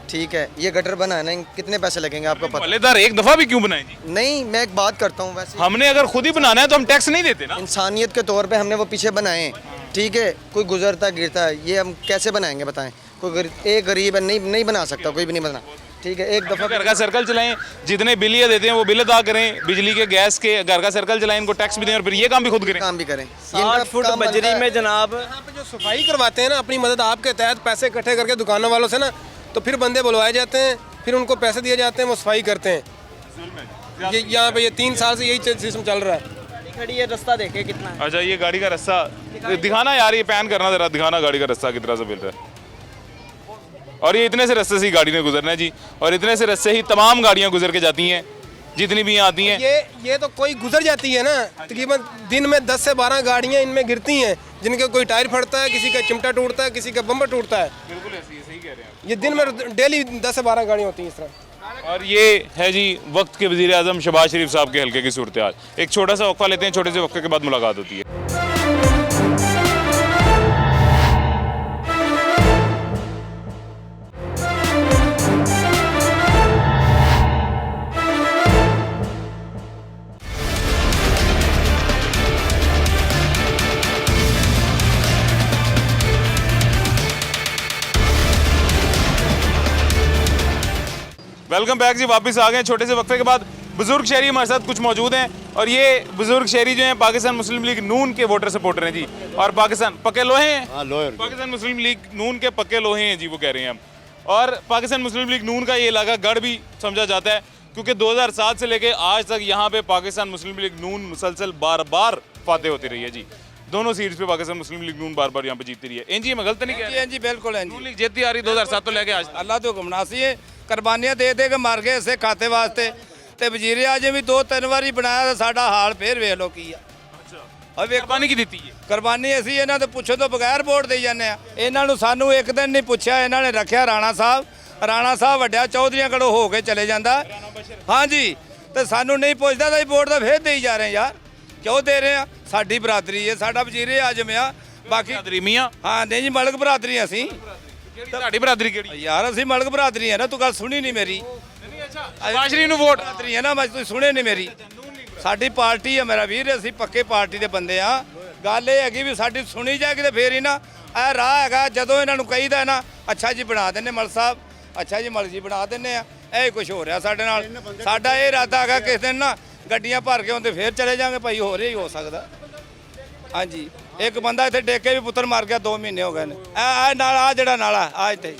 ठीक है, ये गटर बनाने कितने पैसे लगेंगे आपको पता? मलेदार एक दफ़ा भी क्यों बनाएं जी? नहीं, मैं एक बात करता हूँ, वैसे हमने अगर खुद ही बनाना है तो हम टैक्स नहीं देते ना। इंसानियत के तौर पे हमने वो पीछे बनाए। ठीक है, कोई गुजरता गिरता है, ये हम कैसे बनाएंगे बताएं? कोई एक गरीब है, नहीं बना सकता, कोई भी नहीं बना। ठीक है, एक दफ़ा घर का सर्कल चलाएं, जितने बिल ये देते हैं वो बिल अदा करें, बिजली के गैस के, घर का सर्कल चलाएं, इनको टैक्स भी दें और फिर ये काम भी खुद करें। काम भी करें। 60 फुट बजरी में जनाब यहाँ पे जो सफाई करवाते हैं ना, अपनी मदद आपके तहत पैसे इकट्ठे करके दुकानों वालों से ना, तो फिर बंदे बुलवाए जाते हैं, फिर उनको पैसे दिए जाते हैं, वो सफाई करते हैं। ये यहाँ पे ये 3 साल से यही सिस्टम चल रहा है। खड़ी है, रास्ता देखे कितना है। अच्छा, ये गाड़ी का रास्ता दिखाना यार, ये पैन करना जरा, दिखाना गाड़ी का रास्ता कितना सा मिल रहा है। और ये इतने से रास्ते से ही गाड़ी ने गुजरना है जी, और इतने से रास्ते ही तमाम गाड़ियाँ गुजर के जाती हैं जितनी भी यहाँ आती हैं। ये तो कोई गुजर जाती है ना, तकरीबन दिन में 10 से 12 गाड़ियाँ इनमें गिरती हैं, जिनके कोई टायर फटता है, किसी का चिमटा टूटता है, किसी का बम्पर टूटता है। बिल्कुल ऐसी सही कह रहे हैं। ये दिन में डेली 10 से 12 गाड़ियाँ होती हैं इस तरह। और ये है जी वक्त के वज़ीर-ए-आज़म शहबाज शरीफ साहब के हल्के की सूरत हाल। एक छोटा सा वक्फा लेते हैं, छोटे से वक्फे के बाद मुलाकात होती है। वेलकम बैक जी, वापस आ गए छोटे से वक्फे के बाद। बुजुर्ग शहरी हमारे साथ कुछ मौजूद हैं, और ये बुजुर्ग शहरी जो हैं पाकिस्तान मुस्लिम लीग नून के वोटर सपोर्टर हैं जी, और पाकिस्तान पक्के लोहे हैं। पाकिस्तान मुस्लिम लीग नून के पक्के लोहे हैं जी, वो कह रहे हैं हम। और पाकिस्तान मुस्लिम लीग नून का ये इलाका गढ़ भी समझा जाता है, क्योंकि 2007 से लेके आज तक यहाँ पे पाकिस्तान मुस्लिम लीग नून मुसलसल बार बार फाते होती रही है जी। दोनों सीट्स पे पाकिस्तान मुस्लिम लीग नून बार बार यहाँ पे जीतती रही है। जी मैं गलत नहीं कह रहा? जी बिल्कुल है नून लीग जीतती आ रही 2007 तो लेके आज तक। अल्लाह तो गुमनासी है, कुर्बानियां दे दे के मर गए इसे खाते वास्ते, ਤੇ ਵਜ਼ੀਰੇ ਆਜਮ ਵੀ 2-3 ਵਾਰੀ ਬਣਾਇਆ ਤਾਂ ਸਾਡਾ ਹਾਲ ਫੇਰ ਵੇਖ ਲੋ ਕੀ ਆ। और कुर्बानी की दी है। ਕੁਰਬਾਨੀ ਅਸੀਂ ਇਹਨਾਂ ਤੋਂ ਪੁੱਛੋ ਤੋਂ ਬਗੈਰ ਵੋਟ ਦੇਈ ਜਾਂਦੇ ਆ। ਇਹਨਾਂ ਨੂੰ ਸਾਨੂੰ ਇੱਕ ਦਿਨ ਨਹੀਂ ਪੁੱਛਿਆ, ਇਹਨਾਂ ਨੇ ਰੱਖਿਆ ਰਾਣਾ ਸਾਹਿਬ ਵੱਡਿਆ ਚੌਧਰੀਆਂ ਕੋਲੋਂ ਹੋ ਕੇ ਚਲੇ ਜਾਂਦਾ। ਹਾਂਜੀ, ਤੇ ਸਾਨੂੰ ਨਹੀਂ ਪੁੱਛਦਾ ਤਾਂ ਵੋਟ ਤਾਂ ਫੇਰ ਦੇਈ ਜਾ ਰਹੇ ਯਾਰ। ਕਿਉਂ ਦੇ ਰਹੇ ਆ? ਸਾਡੀ ਬਰਾਦਰੀ ਹੈ, ਸਾਡਾ ਵਜ਼ੀਰੇ ਆਜਮ ਆ। ਬਾਕੀ ਬਰਾਦਰੀ ਮੀਆਂ? ਹਾਂ ਨਹੀਂ ਜੀ, ਮਲਕ ਬਰਾਦਰੀ ਅਸੀਂ। ਤੁਹਾਡੀ ਬਰਾਦਰੀ ਕਿਹੜੀ? ਯਾਰ ਅਸੀਂ ਮਲਕ ਬਰਾਦਰੀ ਆ ਨਾ, ਤੂੰ ਗੱਲ ਸੁਣੀ ਨਹੀਂ ਮੇਰੀ। ਸ਼ਹਿਬਾਜ਼ ਸ਼ਰੀਫ ਨੂੰ ਵੋਟ ਬਰਾਦਰੀ ਹੈ ਨਾ, ਮੈਂ ਤੁਸੀਂ ਸੁਣੇ ਨਹੀਂ ਮੇਰੀ। ਸਾਡੀ ਪਾਰਟੀ ਹੈ ਮੇਰਾ ਵੀਰ, ਅਸੀਂ ਪੱਕੇ ਪਾਰਟੀ ਦੇ ਬੰਦੇ ਆ। ਗੱਲ ਇਹ ਹੈਗੀ ਵੀ ਸਾਡੀ ਸੁਣੀ ਜਾਏਗੀ ਤੇ ਫੇਰ ਹੀ ਨਾ। ਇਹ ਰਾਹ ਹੈਗਾ, ਜਦੋਂ ਇਹਨਾਂ ਨੂੰ ਕਹੀਦਾ ਨਾ ਅੱਛਾ ਜੀ ਬਣਾ ਦਿੰਨੇ ਮਲ ਸਾਹਿਬ, ਅੱਛਾ ਜੀ ਮਲ ਜੀ ਬਣਾ ਦਿੰਨੇ ਆ। ਇਹ ਕੁਝ ਹੋ ਰਿਹਾ ਸਾਡੇ ਨਾਲ। ਸਾਡਾ ਇਹ ਇਰਾਦਾ ਹੈਗਾ ਕਿਸ ਦਿਨ ਨਾ ਗੱਡੀਆਂ ਭਰ ਕੇ ਆਉਂਦੇ ਫੇਰ ਚਲੇ ਜਾਵਾਂਗੇ ਭਾਈ, ਹੋ ਰਿਹਾ ਹੀ ਹੋ ਸਕਦਾ। ਹਾਂਜੀ, ਇੱਕ ਬੰਦਾ ਇੱਥੇ ਡੇਕ ਕੇ ਵੀ ਪੁੱਤਰ ਮਾਰ ਗਿਆ, 2 ਮਹੀਨੇ ਹੋ ਗਏ ਨੇ। ਇਹ ਨਾਲ ਆ ਜਿਹੜਾ ਨਾਲਾ ਆ ਇੱਥੇ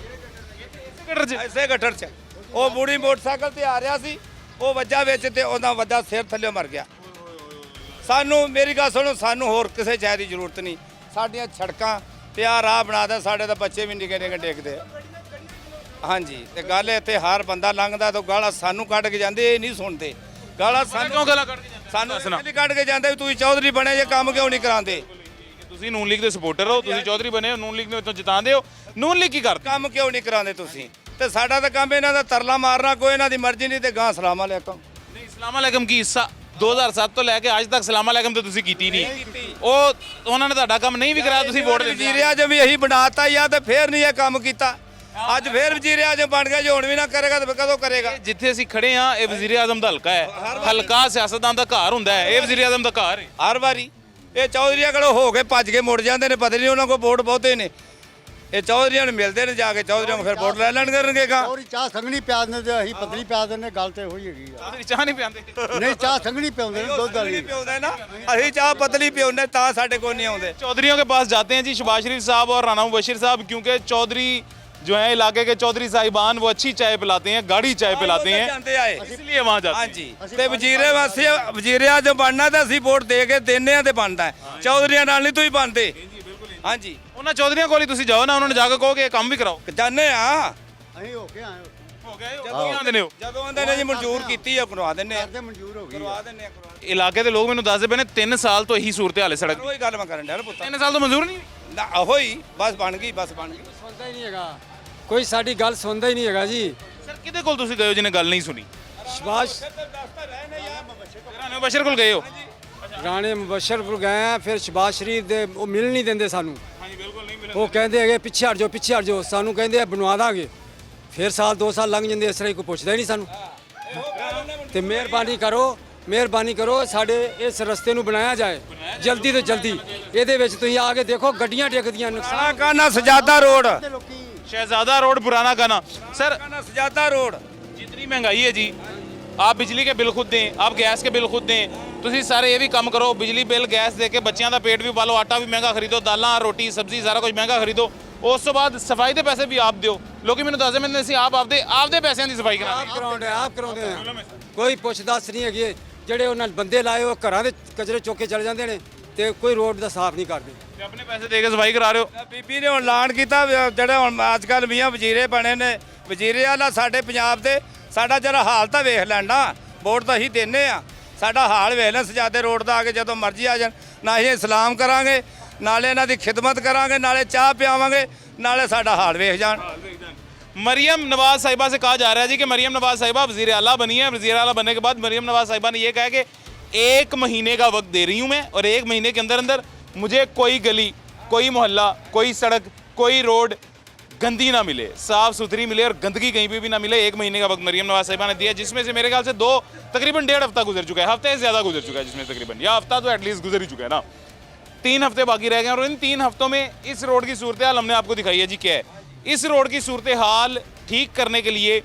ਇਸੇ ਗਟਰ 'ਚ ਉਹ ਬੁੜੀ ਮੋਟਰਸਾਈਕਲ ਤੇ ਆ ਰਿਹਾ ਸੀ, ਉਹ ਵੱਜਾ ਵਿੱਚ ਤੇ ਉਹਦਾ ਵੱਜਾ ਸਿਰ ਥੱਲੇ ਮਰ ਗਿਆ। ਸਾਨੂੰ ਮੇਰੀ ਗੱਲ ਸੁਣੋ, ਸਾਨੂੰ ਹੋਰ ਕਿਸੇ ਚੀਜ਼ ਦੀ ਜ਼ਰੂਰਤ ਨਹੀਂ। ਸਾਡੀਆਂ ਸੜਕਾਂ ਤੇ ਆ ਰਾਹ ਬਣਾ ਦੇ, ਸਾਡੇ ਤਾਂ ਬੱਚੇ ਵੀ ਨਿੱਕੇ ਨਿੱਕੇ ਡੇਕਦੇ ਆ। ਹਾਂਜੀ, ਤੇ ਗੱਲ ਇੱਥੇ ਹਰ ਬੰਦਾ ਲੰਘਦਾ ਤਾਂ ਗਾਲਾਂ ਸਾਨੂੰ ਕੱਢ ਕੇ ਜਾਂਦੇ, ਇਹ ਨਹੀਂ ਸੁਣਦੇ ਗਾਲਾਂ। ਸਾਨੂੰ ਕਿਉਂ ਗਾਲਾਂ ਕੱਢ ਕੇ ਜਾਂਦੇ? ਸਾਨੂੰ ਇਸ ਲਈ ਕੱਢ ਕੇ ਜਾਂਦੇ ਵੀ ਤੁਸੀਂ ਚੌਧਰੀ ਬਣੇ ਜੇ, ਕੰਮ ਕਿਉਂ ਨਹੀਂ ਕਰਾਉਂਦੇ? ਤੁਸੀਂ ਨੂਨ ਲੀਗ ਦੇ ਸਪੋਰਟਰ ਹੋ, ਤੁਸੀਂ ਚੌਧਰੀ ਬਣੇ ਹੋ, ਨੂਨ ਲੀਗ ਨੂੰ ਇੱਥੋਂ ਜਿਤਾਉਂਦੇ ਹੋ, ਨੂਨ ਲੀਗ ਕੀ ਕਰਦੀ? ਕੰਮ ਕਿਉਂ ਨਹੀਂ ਕਰਾਉਂਦੇ ਤੁਸੀਂ? ਤੇ ਸਾਡਾ ਤਾਂ ਕੰਮ ਇਹਨਾਂ ਦਾ ਤਰਲਾ ਮਾਰਨਾ, ਕੋਈ ਇਹਨਾਂ ਦੀ ਮਰਜ਼ੀ ਨਹੀਂ। ਤੇ ਗਾਂ ਸਲਾਮ ਅਲੈਕਮ। ਨਹੀਂ, ਸਲਾਮ ਅਲੈਕਮ ਕੀ ਹਿੱਸਾ 2007 ਤੋਂ ਲੈ ਕੇ ਅੱਜ ਤੱਕ ਸਲਾਮ ਅਲੈਕਮ ਤਾਂ ਤੁਸੀਂ ਕੀਤੀ ਨਹੀਂ। ਉਹਨਾਂ ਨੇ ਤੁਹਾਡਾ ਕੰਮ ਨਹੀਂ ਵੀ ਕਰਾਇਆ, ਤੁਸੀਂ ਵੋਟ ਦਿੰਦੇ। ਵਜ਼ੀਰਿਆਂ 'ਚ ਵੀ ਇਹੀ ਬਣਾਤਾ ਜਾਂ ਤੇ ਫੇਰ ਨਹੀਂ ਇਹ ਕੰਮ ਕੀਤਾ। ਅੱਜ ਫੇਰ ਵਜ਼ੀਰ ਆਜ਼ਮ ਬਣ ਗਿਆ, ਜੇ ਹੁਣ ਵੀ ਨਾ ਕਰੇਗਾ ਤਾਂ ਫਿਰ ਕਦੋਂ ਕਰੇਗਾ? ਜਿੱਥੇ ਅਸੀਂ ਖੜੇ ਆ ਇਹ ਵਜ਼ੀਰ ਆਜ਼ਮ ਦਾ ਹਲਕਾ ਹੈ, ਹਲਕਾ ਸਿਆਸਤਦਾਨ ਦਾ ਘਰ ਹੁੰਦਾ ਹੈ, ਇਹ ਵਜ਼ੀਰ ਆਜ਼ਮ ਦਾ ਘਰ ਹੈ। ਹਰ ਵਾਰੀ ਇਹ ਚੌਧਰੀਆਂ ਕੋਲੋਂ ਹੋ ਕੇ ਭੱਜ ਕੇ ਮੁੜ ਜਾਂਦੇ ਨੇ, ਪਤਾ ਨਹੀਂ ਉਹਨਾਂ ਕੋਲ ਵੋਟ ਬਹੁਤੇ ਨੇ। ਇਹ ਚੌਧਰੀਆਂ ਨੂੰ ਮਿਲਦੇ ਨੇ ਜਾ ਕੇ, ਚੌਧਰੀਆਂ ਨੂੰ ਫਿਰ ਵੋਟ ਲੈ ਲੈਣ ਕਰਨਗੇ ਗਾ। ਔਰ ਚਾਹ ਸੰਘਣੀ ਪਿਆ ਦਿੰਦੇ ਤੇ ਅਸੀਂ ਪਤਲੀ ਪਿਆ ਦਿੰਦੇ, ਗੱਲ ਤੇ ਹੋਈ ਹੈਗੀ ਆ। ਚੌਧਰੀ ਚਾਹ ਨਹੀਂ ਪਿਆਉਂਦੇ। ਨਹੀਂ ਚਾਹ ਸੰਘਣੀ ਪਿਆਉਂਦੇ ਨੇ ਦੁੱਧ ਵਾਲੀ। ਪਿਉਂਦੇ ਨਾ, ਅਸੀਂ ਚਾਹ ਪਤਲੀ ਪਿਉਂਦੇ ਤਾਂ ਸਾਡੇ ਕੋਲ नहीं आते। चौधरियों के पास जाते हैं जी, शहबाज शरीफ साहब और राना मुबशिर साहब, क्योंकि चौधरी जो है इलाके के चौधरी साहिबान वो अच्छी चाय पिलाते हैं, गाढ़ी चाय पिलाते हैं, ਜਾਂਦੇ ਆਏ इसलिए वहाँ जाते हैं। ਹਾਂਜੀ ਤੇ ਵਜ਼ੀਰੇ ਵਾਸਤੇ ਵਜ਼ੀਰੇ ਆਜ਼ਮ ਬਣਨਾ ਤਾਂ ਅਸੀਂ ਵੋਟ ਦੇ ਕੇ ਦਿੰਨੇ ਆ ਤੇ ਬਣਦਾ ਹੈ। ਚੌਧਰੀਆਂ ਨਾਲ ਨਹੀਂ ਤੁਸੀਂ ਬਣਦੇ। ਹਾਂਜੀ ਉਹਨਾਂ ਚੌਧਰੀਆਂ ਕੋਲ ਹੀ ਤੁਸੀਂ ਜਾਓ ਨਾ, ਉਹਨਾਂ ਨੂੰ ਜਾ ਕੇ ਕਹੋ ਕਿ ਇਹ ਕੰਮ ਵੀ ਕਰਾਓ। ਜਾਣੇ ਆ ਅਸੀਂ ਹੋ ਕੇ ਆਏ ਹੋ ਗਏ ਜਦੋਂ ਆਉਂਦੇ ਨੇ ਉਹ ਜਦੋਂ ਆਂਦੇ ਨੇ ਜੀ ਮਨਜ਼ੂਰ ਕੀਤੀ ਆ, ਕਰਵਾ ਦਿੰਨੇ ਆ, ਕਰਦੇ ਮਨਜ਼ੂਰ ਹੋ ਗਈ ਕਰਵਾ ਦਿੰਨੇ ਆ। ਇਲਾਕੇ ਦੇ ਲੋਕ ਮੈਨੂੰ ਦੱਸਦੇ ਪਏ ਨੇ 3 ਸਾਲ ਤੋਂ ਇਹੀ ਸੂਰਤ ਹਾਲ ਹੈ ਸੜਕ ਦੀ। ਉਹੀ ਗੱਲ ਮੈਂ ਕਰਨ ਡਿਆ ਨਾ ਪੁੱਤ। 3 ਸਾਲ ਤੋਂ ਮਨਜ਼ੂਰ ਨਹੀਂ ਨਾ ਉਹੋ ਹੀ ਬਸ ਬਣ ਗਈ, ਬਸ ਬਣ ਗਈ। ਸੁਣਦਾ ਹੀ ਨਹੀਂ ਹੈਗਾ ਕੋਈ, ਸਾਡੀ ਗੱਲ ਸੁਣਦਾ ਹੀ ਨਹੀਂ ਹੈਗਾ ਜੀ। ਸਰ ਕਿਹਦੇ ਕੋਲ ਤੁਸੀਂ ਗਏ ਹੋ ਜਿਹਨੇ ਗੱਲ ਨਹੀਂ ਸੁਣੀ? ਸ਼ਬਾਸ਼ ਰਾਣਾ ਮੁਬਸ਼ਿਰ ਕੋਲ ਗਏ ਹੋ? ਰਾਣੇ ਮੁਬਸ਼ਰ ਕੋਲ ਗਏ ਆ, ਫਿਰ ਸ਼ਬਾਸ਼ ਸ਼ਰੀਫ ਦੇ ਉਹ ਮਿਲ ਨਹੀਂ ਦਿੰਦੇ ਸਾਨੂੰ। ਹਾਂਜੀ ਬਿਲਕੁਲ ਨਹੀਂ ਮਿਲੇ। ਉਹ ਕਹਿੰਦੇ ਹੈਗੇ ਪਿੱਛੇ ਹਟ ਜਾਓ, ਪਿੱਛੇ ਹਟ ਜਾਓ। ਸਾਨੂੰ ਕਹਿੰਦੇ ਆ ਬਣਵਾ ਦਾਂਗੇ, ਫਿਰ ਸਾਲ 2 ਸਾਲ ਲੰਘ ਜਾਂਦੇ, ਇਸ ਤਰ੍ਹਾਂ ਹੀ ਕੋਈ ਪੁੱਛਦਾ ਹੀ ਨਹੀਂ ਸਾਨੂੰ। ਤੇ ਮਿਹਰਬਾਨੀ ਕਰੋ ਸਾਡੇ ਇਸ ਰਸਤੇ ਨੂੰ ਬਣਾਇਆ ਜਾਏ ਜਲਦੀ ਤੋਂ ਜਲਦੀ। ਇਹਦੇ ਵਿੱਚ ਤੁਸੀਂ ਆ ਕੇ ਦੇਖੋ ਗੱਡੀਆਂ ਡਿੱਗਦੀਆਂ, ਨੁਕਸਾਨ। ਕਾਨਾ ਸਜਾਦਾ रोड, शहजादा रोड पुराना गाना। सर ਕਾਨਾ ਸਜਾਦਾ रोड। जितनी महंगाई है जी, आप बिजली के बिल खुद दें, आप गैस के बिल खुद दें, ਤੁਸੀਂ ਸਾਰੇ ਇਹ ਵੀ ਕੰਮ ਕਰੋ, ਬਿਜਲੀ ਬਿੱਲ ਗੈਸ ਦੇ ਕੇ ਬੱਚਿਆਂ ਦਾ ਪੇਟ ਵੀ ਪਾਲੋ, ਆਟਾ ਵੀ ਮਹਿੰਗਾ ਖਰੀਦੋ, ਦਾਲਾਂ ਰੋਟੀ ਸਬਜ਼ੀ ਸਾਰਾ ਕੁਝ ਮਹਿੰਗਾ ਖਰੀਦੋ। ਉਸ ਤੋਂ ਬਾਅਦ ਸਫਾਈ ਦੇ ਪੈਸੇ ਵੀ ਆਪ ਦਿਓ। ਲੋਕੀ ਮੈਨੂੰ ਦੱਸਦੇ ਮੈਨੂੰ ਅਸੀਂ ਆਪਦੇ ਪੈਸਿਆਂ ਦੀ ਸਫਾਈ ਕਰਾਉਂਦੇ ਆਪ ਕਰਾਉਂਦੇ ਆ, ਕੋਈ ਪੁੱਛ ਦੱਸ ਨਹੀਂ ਹੈਗੀ। ਜਿਹੜੇ ਉਹਨਾਂ ਬੰਦੇ ਲਾਏ ਉਹ ਘਰਾਂ ਦੇ ਕਚਰੇ ਚੁੱਕ ਕੇ ਚਲੇ ਜਾਂਦੇ ਨੇ ਤੇ ਕੋਈ ਰੋਡ ਦਾ ਸਾਫ਼ ਨਹੀਂ ਕਰਦੇ। ਤੇ ਆਪਣੇ ਪੈਸੇ ਦੇ ਕੇ ਸਫਾਈ ਕਰਾ ਰਹੇ ਹੋ। ਬੀਬੀ ਨੇ ਹੁਣ ਐਲਾਨ ਕੀਤਾ ਜਿਹੜੇ ਹੁਣ ਅੱਜ ਕੱਲ੍ਹ ਮੀਆਂ ਵਜ਼ੀਰੇ ਬਣੇ ਨੇ, ਵਜ਼ੀਰੇ ਵਾਲਾ ਸਾਡੇ ਪੰਜਾਬ ਦੇ, ਸਾਡਾ ਜਰਾ ਹਾਲ ਤਾਂ ਵੇਖ ਲੈਣ ਨਾ। ਵੋਟ ਤਾਂ ਅਸੀਂ ਦਿੰਨੇ ਆ, ਸਾਡਾ ਹਾਲ ਵੇਖ ਲੈ ਸਜਾਦੇ ਰੋਡ ਦਾ। ਆ ਕੇ ਜਦੋਂ ਮਰਜ਼ੀ ਆ ਜਾਣ, ਨਾ ਅਸੀਂ ਇਸਲਾਮ ਕਰਾਂਗੇ, ਨਾਲੇ ਇਹਨਾਂ ਦੀ ਖਿਦਮਤ ਕਰਾਂਗੇ, ਨਾਲੇ ਚਾਹ ਪਿਆਵਾਂਗੇ, ਨਾਲੇ ਸਾਡਾ ਹਾਲ ਵੇਖ ਜਾਣ। मरियम नवाज साहिबा से कहा जा रहा है जी कि मरियम नवाज साहिबा वज़ीर आला बनी है। वज़ीर आला बनने के बाद मरियम नवाज साहिबा ने यह कहा कि 1 महीने का वक्त दे रही हूँ मैं, और 1 महीने के अंदर अंदर मुझे कोई गली, कोई मोहल्ला, कोई सड़क, कोई रोड गंदी ना मिले, साफ़ सुथरी मिले और गंदगी कहीं पे भी ना मिले। 1 महीने का वक्त मरियम नवाज साहिबा ने दिया, जिसमें से मेरे ख्याल से तकरीबन 1.5 हफ्ता गुजर चुका है, हफ्ते से ज़्यादा गुजर चुका है, जिसमें तकरीबन या हफ्ता तो एटलीस्ट गुजर ही चुका है ना। 3 हफ्ते बाकी रह गए और इन 3 हफ्तों में इस रोड की सूरत हाल हमने आपको दिखाई है जी। क्या है इस रोड की सूरत हाल ठीक करने के लिए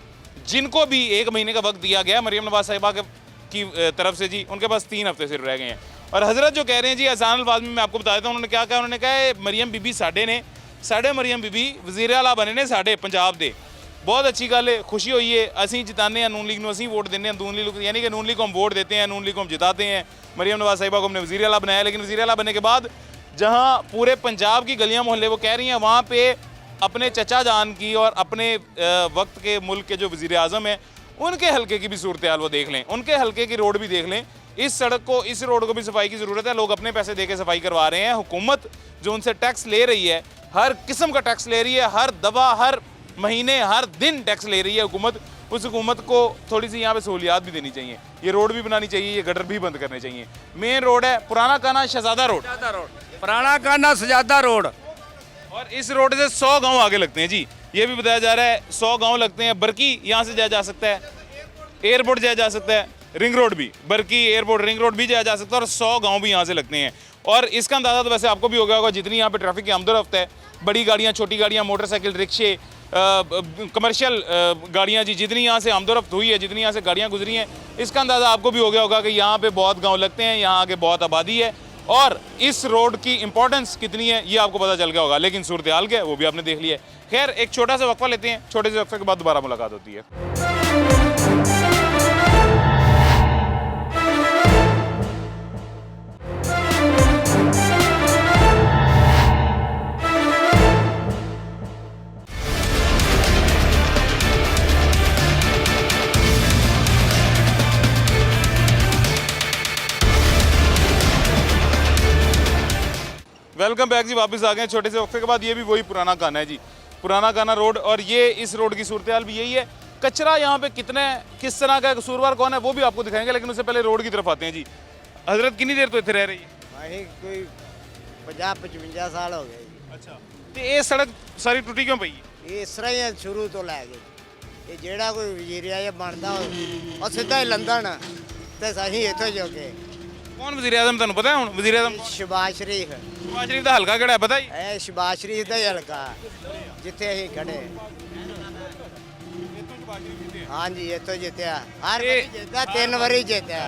जिनको भी 1 महीने का वक्त दिया गया मरियम नवाज साहिबा की तरफ से जी, उनके पास 3 हफ्ते सिर्फ रह गए हैं। और हज़रत जो कह रहे हैं जी आसान अल्फाज में मैं आपको बता देता हूँ उन्होंने क्या कहा। उन्होंने कहा मरियम बीबी साढ़े मरियम बीबी वज़ीर आला बने ने साढ़े पंजाब दे। बहुत अच्छी गल है, खुशी हुई है। असी जिताने हैं नून लीग को, असी वोट देने हैं नून लीग, यानी कि नून लीग को हम वोट देते हैं, नून लीग को हम जिताते हैं। मरियम नवाज साहिबा को हमने वज़ीर आला बनाया, लेकिन वज़ीर आला बनने के बाद जहाँ पूरे पंजाब की गलियाँ मोहल्ले वो कह रही हैं, वहाँ पर अपने चचा जान की और अपने वक्त के मुल्क के जो वज़ीर आज़म हैं उनके हलके की भी सूरत हाल वो देख लें, उनके हलके की रोड भी देख लें। इस सड़क को, इस रोड को भी सफाई की ज़रूरत है। लोग अपने पैसे दे के सफाई करवा रहे हैं। हुकूमत जो उनसे टैक्स ले रही है, हर किस्म का टैक्स ले रही है, हर दवा, हर महीने, हर दिन टैक्स ले रही है हुकूमत। उस हुकूमत को थोड़ी सी यहाँ पे सहूलियात भी देनी चाहिए, ये रोड भी बनानी चाहिए, ये गटर भी बंद करने चाहिए। मेन रोड है पुराना काना शहजादा रोड, पुराना काना सजादा रोड, और इस रोड से 100 गांव आगे लगते हैं जी। ये भी बताया जा रहा है 100 गांव लगते हैं। बरकी यहाँ से जाया जा सकता है, एयरपोर्ट जाया जा सकता है, रिंग रोड भी, बरकी एयरपोर्ट रिंग रोड भी जाया जा सकता है, और 100 गांव भी यहाँ से लगते हैं। और इसका अंदाज़ा तो वैसे आपको भी हो गया होगा, जितनी यहाँ पे ट्रैफिक की आमदोरफ्त है, बड़ी गाड़ियाँ, छोटी गाड़ियाँ, मोटरसाइकिल, रिक्शे, कमर्शियल गाड़ियाँ जी, जितनी यहाँ से आमदोरफ्त हुई है, जितनी यहाँ से गाड़ियाँ गुजरी हैं, इसका अंदाज़ा आपको भी हो गया होगा कि यहाँ पर बहुत गाँव लगते हैं, यहाँ आगे बहुत आबादी है, और इस रोड की इंपॉर्टेंस कितनी है ये आपको पता चल गया होगा। लेकिन सूरत हाल क्या है वो भी आपने देख लिया है। खैर एक छोटा सा वक्फा लेते हैं, छोटे से वक्फे के बाद दोबारा मुलाकात होती है। वेलकम बैक जी, वापस आ गए छोटे से वक्फे के बाद। ये भी वही पुराना काना है जी, पुराना काना रोड, और ये इस रोड की सूरत हाल भी यही है। कचरा यहाँ पे कितने, किस तरह का कसूरवार कौन है वो भी आपको दिखाएंगे, लेकिन उससे पहले रोड की तरफ आते हैं जी। हजरत कितनी देर तो इतने रह रही है? भाई कोई 50-55 साल हो गए जी। अच्छा, तो ये सड़क सारी टूटी क्यों पई? ਇਹ ਇਸ ਤਰ੍ਹਾਂ ਹੀ ਹੈ ਸ਼ੁਰੂ ਤੋਂ ਲੈ ਕੇ। ਇਹ ਜਿਹੜਾ ਕੋਈ ਵਜ਼ੀਰ ਆਜ਼ਮ ਬਣਦਾ ਉਹ ਸਿੱਧਾ ਹੀ ਲੰਦਨ ਤੇ ਸਹੀ ਇੱਥੋਂ ਜੋਗੇ। ਕੌਣ ਵਜ਼ੀਰ ਆਜ਼ਮ ਤੁਹਾਨੂੰ ਪਤਾ ਹੈ ਹੁਣ? ਵਜ਼ੀਰ ਆਜ਼ਮ ਸ਼ਬਾਜ਼ ਸ਼ਰੀਫ, ਸ਼ਹਿਬਾਜ਼ ਸ਼ਰੀਫ ਦਾ ਹਲਕਾ ਕਿਹੜਾ ਹੈ ਪਤਾ ਹੀ? ਇਹ ਸ਼ਬਾਜ਼ ਸ਼ਰੀਫ ਦਾ ਹੀ ਹਲਕਾ ਜਿੱਥੇ ਅਸੀਂ ਖੜੇ। ਹਾਂਜੀ ਇੱਥੋਂ ਜਿੱਤਿਆ, ਹਰ ਵਾਰੀ ਜਿੱਤਦਾ, 3 ਵਾਰੀ ਜਿੱਤਿਆ।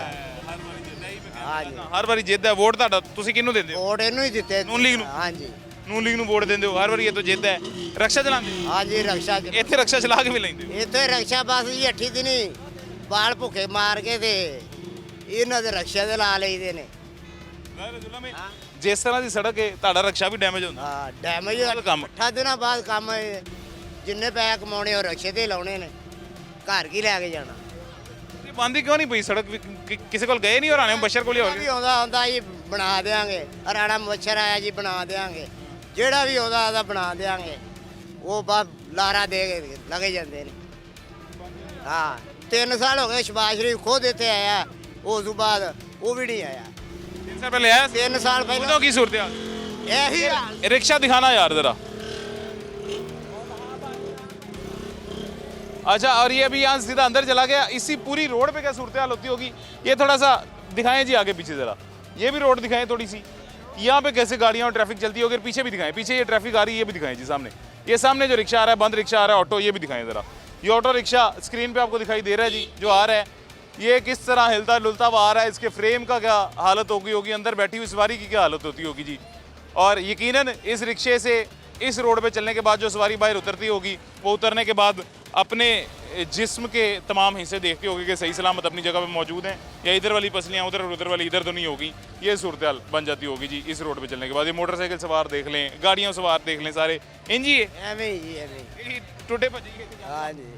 ਹਾਂਜੀ ਹਰ ਵਾਰੀ ਜਿੱਤਦਾ। ਵੋਟ ਤੁਹਾਡਾ ਤੁਸੀਂ ਕਿਹਨੂੰ ਦਿੰਦੇ ਹੋ? ਵੋਟ ਇਹਨੂੰ ਹੀ ਦਿੱਤੇ। ਨੂਨ ਲੀਗ ਨੂੰ? ਹਾਂਜੀ ਨੂਨ ਲੀਗ ਨੂੰ ਵੋਟ ਦਿੰਦੇ ਹੋ, ਹਰ ਵਾਰੀ ਇਹ ਤੋਂ ਜਿੱਤਦਾ ਹੈ। ਰਕਸ਼ਾ ਚਲਾਉਂਦੇ ਹੋ? ਹਾਂਜੀ ਰਕਸ਼ਾ ਇੱਥੇ ਰਕਸ਼ਾ ਚਲਾ ਕੇ ਵੀ ਲੈਂਦੇ ਹੋ? ਇੱਥੇ ਰਕਸ਼ਾ ਬਸ ਜੀ 8 ਦਿਨੀ ਬਾਲ ਭੁੱਖੇ ਮਾਰ ਕੇ ਤੇ ਇਹਨਾਂ ਦੇ ਰਕਸ਼ਾ ਦੇ ਲਾ ਲਈਦੇ ਨੇ। ਜਿਸ ਤਰ੍ਹਾਂ ਦੀ ਸੜਕ ਹੈ ਤੁਹਾਡਾ ਰਕਸ਼ਾ ਵੀ ਡੈਮੇਜ ਹੁੰਦਾ। ਹਾਂ ਡੈਮੇਜ ਕੰਮ 8 ਦਿਨਾਂ ਬਾਅਦ ਕੰਮ ਇਹ ਜਿੰਨੇ ਪੈਸੇ ਕਮਾਉਣੇ ਉਹ ਰਕਸ਼ੇ ਤੇ ਹੀ ਲਾਉਣੇ ਨੇ, ਘਰ ਕੀ ਲੈ ਕੇ ਜਾਣਾ। ਇਹ ਬੰਦੀ ਕਿਉਂ ਨਹੀਂ ਪਈ ਸੜਕ ਵੀ? ਕਿਸੇ ਕੋਲ ਗਏ ਨਹੀਂ? ਹਰਿਆਣੇ ਬਸ਼ਰ ਕੋਲ ਹੀ ਹੋ ਵੀ ਗਏ। ਆਉਂਦਾ ਜੀ ਬਣਾ ਦੇਾਂਗੇ। ਰਾਣਾ ਮੱਛਰ ਆਇਆ ਜੀ ਬਣਾ ਦੇਾਂਗੇ। ਜਿਹੜਾ ਵੀ ਆਉਂਦਾ ਬਣਾ ਦੇਾਂਗੇ। ਉਹ ਬਸ ਲਾਰਾ ਦੇ ਕੇ ਲਗੇ ਜਾਂਦੇ ਨੇ। ਹਾਂ 3 ਸਾਲ ਹੋ ਗਏ ਸ਼ਬਾਜ਼ ਸ਼ਰੀਫ ਖੁਦ ਇੱਥੇ ਆਇਆ, ਉਸ ਤੋਂ ਬਾਅਦ ਉਹ ਵੀ ਨਹੀਂ ਆਇਆ। 3 ਸਾਲ ਪਹਿਲੇ ਆਇਆ? 3 ਸਾਲ ਪਹਿਲਾਂ ਉਦੋਂ ਕੀ सूरत हाल? ਇਹੀ हाल। रिक्शा दिखाना यार जरा। अच्छा, और ये अभी यहाँ सीधा अंदर चला गया। इसी पूरी रोड पे क्या सूरत हाल होती होगी? ये थोड़ा सा दिखाएं जी आगे पीछे ज़रा। ये भी रोड दिखाएं थोड़ी सी, यहाँ पे कैसे गाड़ियाँ और ट्रैफिक चलती होगी। पीछे भी दिखाएं, पीछे ये ट्रैफिक आ रही है ये भी दिखाएं जी। सामने ये सामने जो रिक्शा आ रहा है, बंद रिक्शा आ रहा है, ऑटो, ये भी दिखाएं ज़रा। ये ऑटो रिक्शा स्क्रीन पे आपको दिखाई दे रहा है जी, जो आ रहा है। ये किस तरह हिलता डुलता हुआ आ रहा है। इसके फ्रेम का क्या हालत होगी, अंदर बैठी हुई सवारी की क्या हालत होती होगी जी। और यकीनन इस रिक्शे से इस रोड पे चलने के बाद जो सवारी बाहर उतरती होगी, वो उतरने के बाद अपने जिस्म के तमाम हिस्से देखते होगी कि सही सलामत अपनी जगह पे मौजूद हैं, या इधर वाली पसलियाँ उधर उधर वाली इधर तो नहीं होगी। ये सूरत हाल बन जाती होगी जी इस रोड पे चलने के बाद। ये मोटरसाइकिल सवार देख लें, गाड़ियाँ सवार देख लें, सारे इंज ही है ਐਵੇਂ ਹੀ ਜੀ ਐਵੇਂ ਹੀ। टुटे भजे ਹਾਂਜੀ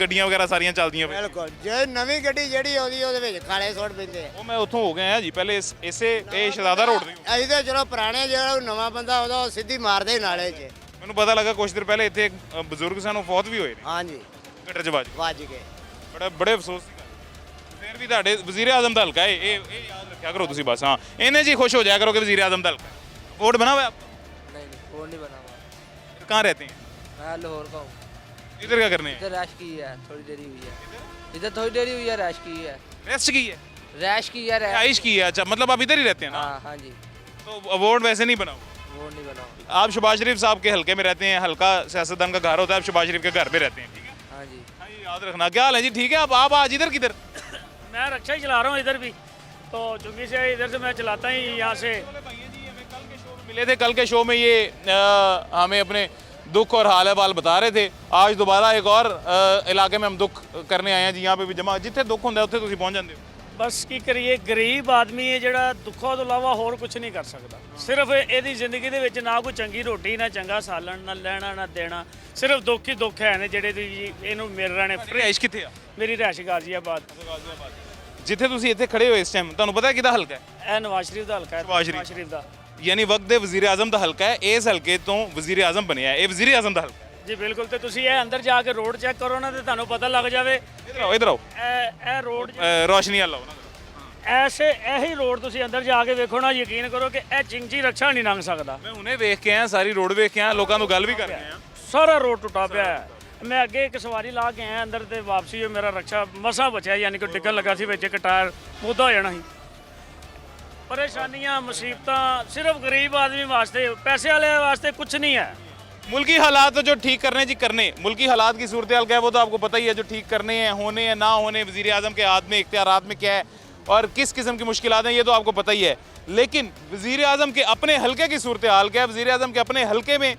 ਗੱਡੀਆਂ ਵਗੈਰਾ ਸਾਰੀਆਂ ਚੱਲਦੀਆਂ ਪਈਆਂ। ਬਿਲਕੁਲ। ਜੇ ਨਵੀਂ ਗੱਡੀ ਜਿਹੜੀ ਆਉਂਦੀ ਉਹਦੇ ਵਿੱਚ ਖਾਲੇ ਸੁੱਟ ਪੈਂਦੇ ਆ। ਉਹ ਮੈਂ ਉੱਥੋਂ ਹੋ ਗਿਆ ਜੀ ਪਹਿਲੇ ਇਸੇ ਇਹ ਸ਼ਹਜ਼ਾਦਾ ਰੋਡ ਤੇ। ਅਸੀਂ ਤਾਂ ਚਲੋ ਪੁਰਾਣੇ, ਜਿਹੜਾ ਉਹ ਨਵਾਂ ਬੰਦਾ ਆਉਂਦਾ ਉਹ ਸਿੱਧੀ ਮਾਰਦੇ ਹੀ ਨਾਲੇ 'ਚ। ਮੈਨੂੰ ਪਤਾ ਲੱਗਾ ਕੁਝ ਦਿਨ ਪਹਿਲੇ ਇੱਥੇ ਇੱਕ ਬਜ਼ੁਰਗ ਸਾਨੂੰ ਫੌਤ ਵੀ ਹੋਏ ਨੇ ਹਾਂਜੀ ਗਟਰ 'ਚ ਵੱਜ ਗਏ। ਬੜੇ ਅਫਸੋਸ ਦੀ ਗੱਲ। ਫਿਰ ਵੀ ਤੁਹਾਡੇ ਵਜ਼ੀਰ ਆਜ਼ਮ ਦਾ ਹਲਕਾ ਹੈ, ਇਹ ਯਾਦ ਰੱਖਿਆ ਕਰੋ ਤੁਸੀਂ ਬਸ। ਹਾਂ ਇਹਨੇ ਜੀ खुश हो जाया करो कि वजीर आजम का हल्का है। वोट बना हुआ है आपका? नहीं वोट नहीं बना हुआ। कहाँ रहते हैं? मैं लाहौर का हूँ। इधर क्या करने हैं? इधर रैश की है, थोड़ी देरी हुई है। इधर थोड़ी देरी हुई है, रैश की है। रेस्ट की है, रैश की है, रैश। आइश की है। अच्छा, मतलब आप इधर ही रहते हैं ना? हाँ हाँ जी। तो वोट वैसे नहीं बना हुआ? वोट नहीं बना हुआ। आप शहबाज शरीफ साहब के हल्के में रहते हैं, हल्का सियासतदान का घर होता है, आप शहबाज शरीफ के घर पे रहते हैं, ठीक है? हाँ जी। हाँ जी, याद रखना। क्या हाल है जी? ठीक है। आप आज इधर किधर? मैं रक्षा ही चला रहा हूँ इधर भी, तो चूँकि से इधर से मैं चलाता ही यहाँ से। मिले थे कल के शो में, ये हमें अपने दुख और हाल हवाल बता रहे थे। आज दोबारा एक और इलाके में हम दुख करने आए हैं जी। यहाँ पे भी जमा जिथे दुख होंगे उत्थे तुसीं पहुँच जाते हो। बस की करिए, गरीब आदमी है ਜਿਹੜਾ ਦੁੱਖਾਂ ਤੋਂ ਇਲਾਵਾ ਹੋਰ ਕੁਝ ਨਹੀਂ ਕਰ ਸਕਦਾ। ਸਿਰਫ ਇਹਦੀ ਜ਼ਿੰਦਗੀ ਦੇ ਵਿੱਚ ਨਾ ਕੋਈ ਚੰਗੀ ਰੋਟੀ, ਨਾ ਚੰਗਾ ਸਾਲਣ, ਨਾ ਲੈਣਾ ਨਾ ਦੇਣਾ, ਸਿਰਫ ਦੁੱਖ ਹੀ ਦੁੱਖ ਹੈ ਨੇ ਜਿਹੜੇ ਇਹਨੂੰ ਮਿਲ ਰਹੇ ਨੇ। ਰਿਹਾਇਸ਼ ਕਿੱਥੇ ਆ? ਮੇਰੀ ਰਿਹਾਇਸ਼ ਗਾਜ਼ੀਆਬਾਦ। ਜਿੱਥੇ ਤੁਸੀਂ ਇੱਥੇ ਖੜੇ ਹੋ ਇਸ ਟਾਈਮ, ਤੁਹਾਨੂੰ ਪਤਾ ਕਿਹਦਾ ਹਲਕਾ ਹੈ? ਇਹ ਨਵਾਜ਼ ਸ਼ਰੀਫ ਦਾ ਹਲਕਾ ਹੈ। ਸ਼ਹਿਬਾਜ਼ ਨਵਾਜ਼ ਸ਼ਰੀਫ ਦਾ। ਯਾਨੀ ਵਕਤ ਦੇ ਵਜ਼ੀਰ ਆਜ਼ਮ ਦਾ ਹਲਕਾ ਹੈ। ਇਸ ਹਲਕੇ ਤੋਂ ਵਜ਼ੀਰ ਆਜ਼ਮ ਬਣਿਆ ਹੈ। ਇਹ ਵਜ਼ੀਰ ਆਜ਼ਮ ਦਾ ਹਲਕਾ ਹੈ ਜੀ ਬਿਲਕੁਲ। ਤੇ ਤੁਸੀਂ ਇਹ ਅੰਦਰ ਜਾ ਕੇ ਰੋਡ ਚੈੱਕ ਕਰੋ ਨਾ, ਤੇ ਤੁਹਾਨੂੰ ਪਤਾ ਲੱਗ ਜਾਵੇ। ਇਧਰ ਆਓ, ਇਧਰ ਆਓ, ਇਹ ਰੋਡ ਰੋਸ਼ਨੀ ਵਾਲਾ ਨਾ। ਐਸੇ ਇਹੀ ਰੋਡ ਤੁਸੀਂ ਅੰਦਰ ਜਾ ਕੇ ਵੇਖੋ ਨਾ, ਯਕੀਨ ਕਰੋ ਕਿ ਇਹ ਚਿੰਚੀ ਰਕਸ਼ਾ ਨਹੀਂ ਲੰਘ ਸਕਦਾ। ਮੈਂ ਹੁਣੇ ਵੇਖ ਕੇ ਆਇਆ, ਸਾਰੀ ਰੋਡ ਵੇਖ ਕੇ ਆਇਆ, ਲੋਕਾਂ ਨੂੰ ਗੱਲ ਵੀ ਕਰ ਰਹੇ ਆ। ਸਾਰਾ ਰੋਡ ਟੁੱਟਾ ਪਿਆ ਹੈ। ਮੈਂ ਅੱਗੇ ਇੱਕ ਸਵਾਰੀ ਲਾ ਕੇ ਆਇਆ ਅੰਦਰ, ਤੇ ਵਾਪਸੀ ਉਹ ਮੇਰਾ ਰਕਸ਼ਾ ਮਸਾਂ ਬਚਿਆ, ਯਾਨੀ ਕਿ ਡਿੱਗਣ ਲੱਗਾ ਸੀ ਵਿੱਚ, ਇੱਕ ਟਾਇਰ ਮੁੱਦਾ ਹੋ ਜਾਣਾ ਸੀ। ਪਰੇਸ਼ਾਨੀਆਂ ਮੁਸੀਬਤਾਂ सिर्फ गरीब आदमी वास्ते, पैसे वाले वास्ते कुछ नहीं है। मुल्की हालात तो जो ठीक करने जी करने, मुल्की हालात की सूरत हाल क्या है वो तो आपको पता ही है। जो ठीक करने हैं, होने हैं, ना होने, वज़ीर आज़म के हाथ में, इख्तियारात में क्या है और किस किस्म की मुश्किलात हैं, ये तो आपको पता ही है। लेकिन वज़ीर आज़म के अपने हल्के की सूरत हाल क्या है? वज़ीर आज़म के अपने हल्के में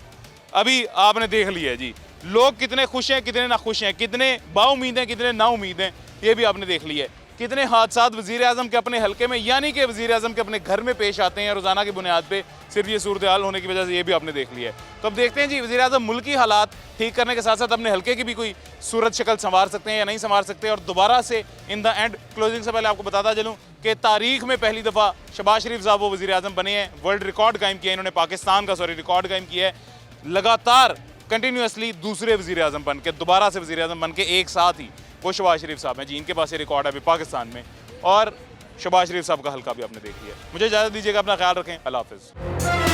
अभी आपने देख लिया है जी, लोग कितने खुश हैं, कितने नाखुश हैं, कितने बाउम्मीद हैं, कितने नाउमीद हैं, ये भी आपने देख लिया है। कितने हादसात वज़ीर आज़म के अपने हल्के में, यानी कि वज़ीर आज़म के अपने घर में पेश आते हैं रोज़ाना की बुनियाद पे, सिर्फ ये सूरत हाल होने की वजह से, ये भी आपने देख लिया है। तो अब देखते हैं जी वज़ीर आज़म मुल्की हालात ठीक करने के साथ साथ अपने हल्के की भी कोई सूरत शक्ल संवार सकते हैं या नहीं संवार सकते। और दोबारा से इन द एंड क्लोजिंग से पहले आपको बताता चलूँ कि तारीख में पहली दफ़ा शहबाज शरीफ साहब वो वज़ीर आज़म बने हैं। वर्ल्ड रिकॉर्ड कायम किया है इन्होंने, पाकिस्तान का रिकॉर्ड कायम किया है। लगातार कंटिन्यूसली दूसरे वज़ीर आज़म बन के, दोबारा से वज़ीर आज़म बन के एक साथ ही वो शहबाज शरीफ साहब हैं जी। इनके पास ये रिकॉर्ड है अभी पाकिस्तान में, और शहबाज शरीफ साहब का हल्का भी आपने देख लिया। मुझे इजाज़त दीजिएगा, अपना ख्याल रखें, अल्लाह हाफ़िज़।